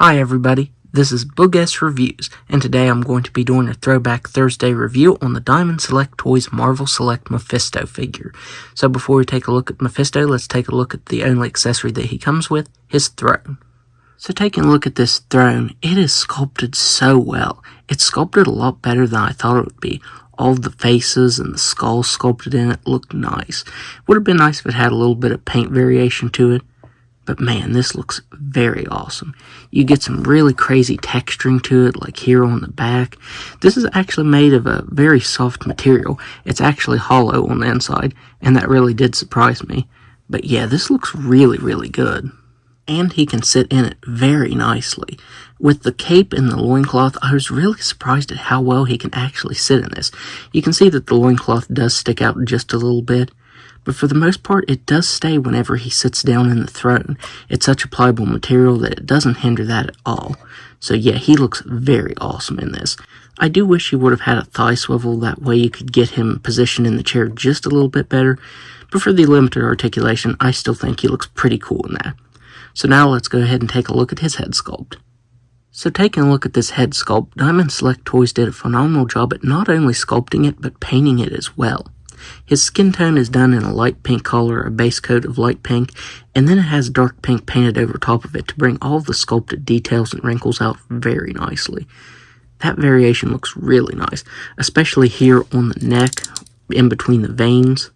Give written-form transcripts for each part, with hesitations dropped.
Hi everybody, this is Boogess Reviews, and today I'm going to be doing a Throwback Thursday review on the Diamond Select Toys Marvel Select Mephisto figure. So before we take a look at Mephisto, let's take a look at the only accessory that he comes with, his throne. So taking a look at this throne, it is sculpted so well. It's sculpted a lot better than I thought it would be. All the faces and the skull sculpted in it look nice. Would have been nice if it had a little bit of paint variation to it. But man, this looks very awesome. You get some really crazy texturing to it, like here on the back. This is actually made of a very soft material. It's actually hollow on the inside, and that really did surprise me. But yeah, this looks really, really good. And he can sit in it very nicely. With the cape and the loincloth, I was really surprised at how well he can actually sit in this. You can see that the loincloth does stick out just a little bit. But for the most part, it does stay whenever he sits down in the throne. It's such a pliable material that it doesn't hinder that at all. So yeah, he looks very awesome in this. I do wish he would have had a thigh swivel, that way you could get him positioned in the chair just a little bit better. But for the limited articulation, I still think he looks pretty cool in that. So now let's go ahead and take a look at his head sculpt. So taking a look at this head sculpt, Diamond Select Toys did a phenomenal job at not only sculpting it, but painting it as well. His skin tone is done in a light pink color, a base coat of light pink, and then it has dark pink painted over top of it to bring all the sculpted details and wrinkles out very nicely. That variation looks really nice, especially here on the neck, in between the veins.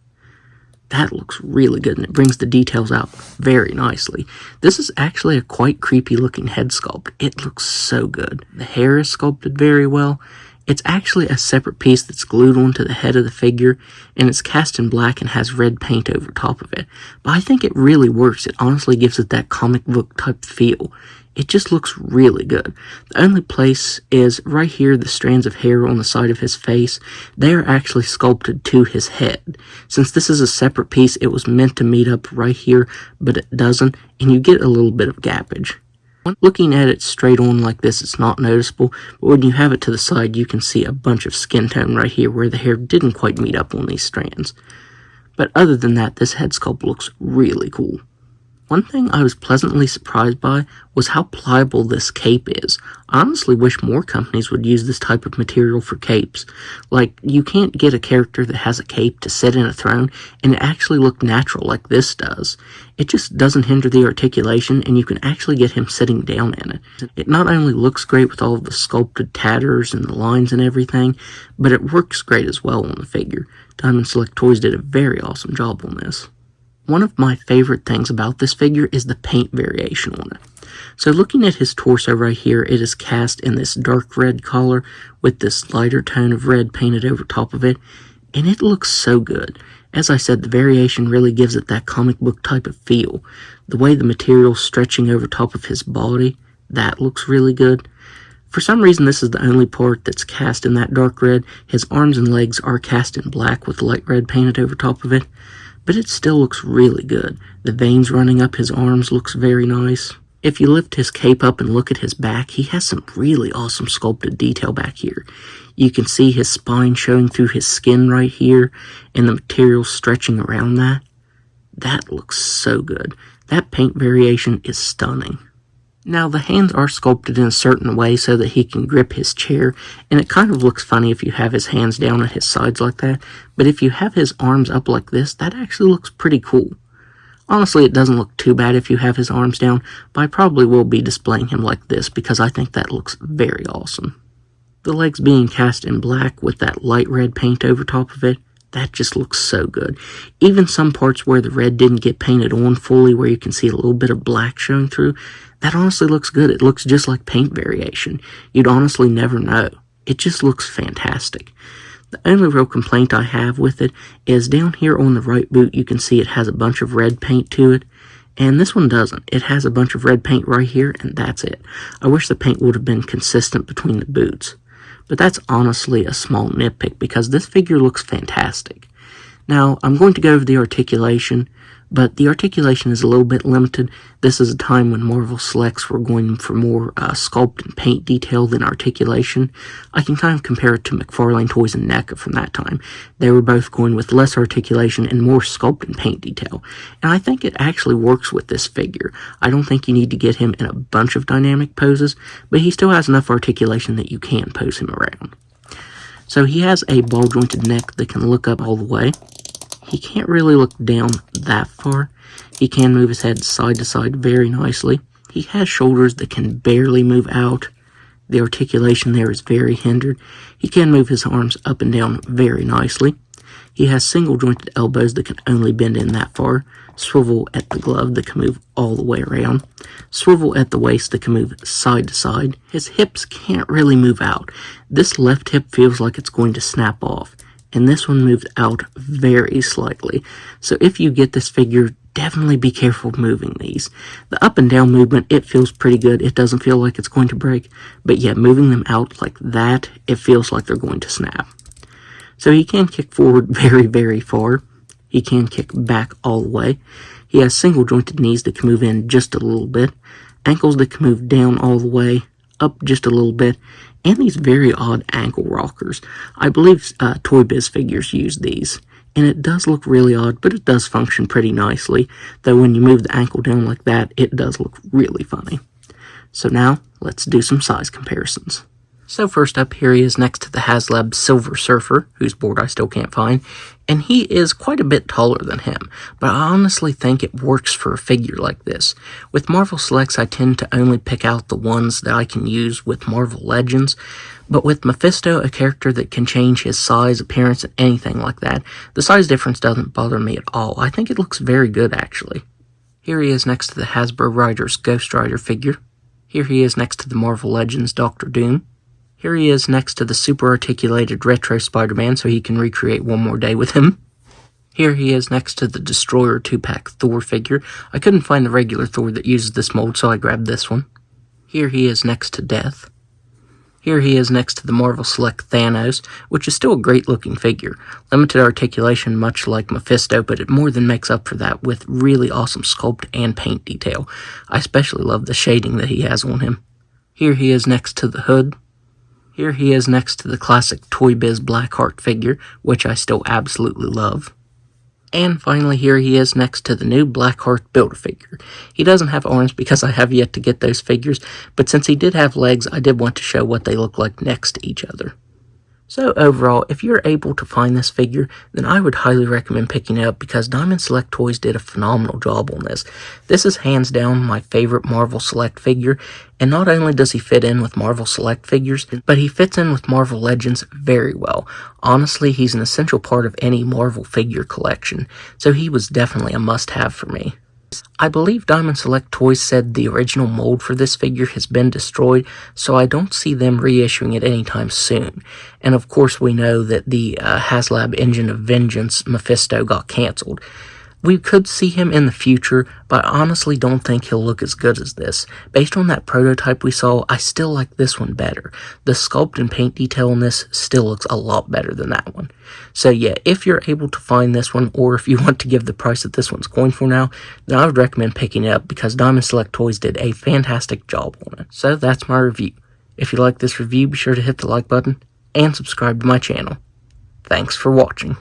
That looks really good, and it brings the details out very nicely. This is actually a quite creepy looking head sculpt. It looks so good. The hair is sculpted very well. It's actually a separate piece that's glued onto the head of the figure, and it's cast in black and has red paint over top of it. But I think it really works. It honestly gives it that comic book type feel. It just looks really good. The only place is right here, the strands of hair on the side of his face. They are actually sculpted to his head. Since this is a separate piece, it was meant to meet up right here, but it doesn't, and you get a little bit of gappage. Looking at it straight on like this, it's not noticeable, but when you have it to the side, you can see a bunch of skin tone right here where the hair didn't quite meet up on these strands. But other than that, this head sculpt looks really cool. One thing I was pleasantly surprised by was how pliable this cape is. I honestly wish more companies would use this type of material for capes. Like, you can't get a character that has a cape to sit in a throne and it actually look natural like this does. It just doesn't hinder the articulation, and you can actually get him sitting down in it. It not only looks great with all of the sculpted tatters and the lines and everything, but it works great as well on the figure. Diamond Select Toys did a very awesome job on this. One of my favorite things about this figure is the paint variation on it. So looking at his torso right here, it is cast in this dark red color with this lighter tone of red painted over top of it, and it looks so good. As I said, the variation really gives it that comic book type of feel. The way the material's stretching over top of his body, that looks really good. For some reason, this is the only part that's cast in that dark red. His arms and legs are cast in black with light red painted over top of it. But it still looks really good. The veins running up his arms looks very nice. If you lift his cape up and look at his back, he has some really awesome sculpted detail back here. You can see his spine showing through his skin right here, and the material stretching around that. That looks so good. That paint variation is stunning. Now, the hands are sculpted in a certain way so that he can grip his chair, and it kind of looks funny if you have his hands down at his sides like that, but if you have his arms up like this, that actually looks pretty cool. Honestly, it doesn't look too bad if you have his arms down, but I probably will be displaying him like this because I think that looks very awesome. The legs being cast in black with that light red paint over top of it, that just looks so good. Even some parts where the red didn't get painted on fully, where you can see a little bit of black showing through, that honestly looks good. It looks just like paint variation. You'd honestly never know. It just looks fantastic. The only real complaint I have with it is down here on the right boot, you can see it has a bunch of red paint to it, and this one doesn't. It has a bunch of red paint right here, and that's it. I wish the paint would have been consistent between the boots. But that's honestly a small nitpick because this figure looks fantastic. Now, I'm going to go over the articulation, but the articulation is a little bit limited. This is a time when Marvel Selects were going for more sculpt and paint detail than articulation. I can kind of compare it to McFarlane Toys and NECA from that time. They were both going with less articulation and more sculpt and paint detail, and I think it actually works with this figure. I don't think you need to get him in a bunch of dynamic poses, but he still has enough articulation that you can pose him around. So he has a ball-jointed neck that can look up all the way. He can't really look down that far. He can move his head side to side very nicely. He has shoulders that can barely move out. The articulation there is very hindered. He can move his arms up and down very nicely. He has single jointed elbows that can only bend in that far. Swivel at the glove that can move all the way around. Swivel at the waist that can move side to side. His hips can't really move out. This left hip feels like it's going to snap off, and this one moves out very slightly. So if you get this figure, definitely be careful moving these. The up and down movement, it feels pretty good. It doesn't feel like it's going to break, but yeah, moving them out like that, it feels like they're going to snap. So he can kick forward very, very far. He can kick back all the way. He has single jointed knees that can move in just a little bit, ankles that can move down all the way, up just a little bit, and these very odd ankle rockers. I believe Toy Biz figures use these, and it does look really odd, but it does function pretty nicely, though when you move the ankle down like that, it does look really funny. So now, let's do some size comparisons. So first up, here he is next to the HasLab Silver Surfer, whose board I still can't find, and he is quite a bit taller than him, but I honestly think it works for a figure like this. With Marvel Selects, I tend to only pick out the ones that I can use with Marvel Legends, but with Mephisto, a character that can change his size, appearance, and anything like that, the size difference doesn't bother me at all. I think it looks very good, actually. Here he is next to the Hasbro Riders Ghost Rider figure. Here he is next to the Marvel Legends Dr. Doom. Here he is next to the super articulated retro Spider-Man so he can recreate one more day with him. Here he is next to the Destroyer 2-pack Thor figure. I couldn't find the regular Thor that uses this mold, so I grabbed this one. Here he is next to Death. Here he is next to the Marvel Select Thanos, which is still a great looking figure. Limited articulation much like Mephisto, but it more than makes up for that with really awesome sculpt and paint detail. I especially love the shading that he has on him. Here he is next to the Hood. Here he is next to the classic Toy Biz Blackheart figure, which I still absolutely love. And finally, here he is next to the new Blackheart Build-A-Figure. He doesn't have arms because I have yet to get those figures, but since he did have legs, I did want to show what they look like next to each other. So overall, if you're able to find this figure, then I would highly recommend picking it up because Diamond Select Toys did a phenomenal job on this. This is hands down my favorite Marvel Select figure, and not only does he fit in with Marvel Select figures, but he fits in with Marvel Legends very well. Honestly, he's an essential part of any Marvel figure collection, so he was definitely a must-have for me. I believe Diamond Select Toys said the original mold for this figure has been destroyed, so I don't see them reissuing it anytime soon. And of course we know that the HasLab Engine of Vengeance Mephisto got cancelled. We could see him in the future, but I honestly don't think he'll look as good as this. Based on that prototype we saw, I still like this one better. The sculpt and paint detail on this still looks a lot better than that one. So yeah, if you're able to find this one, or if you want to give the price that this one's going for now, then I would recommend picking it up because Diamond Select Toys did a fantastic job on it. So that's my review. If you like this review, be sure to hit the like button and subscribe to my channel. Thanks for watching.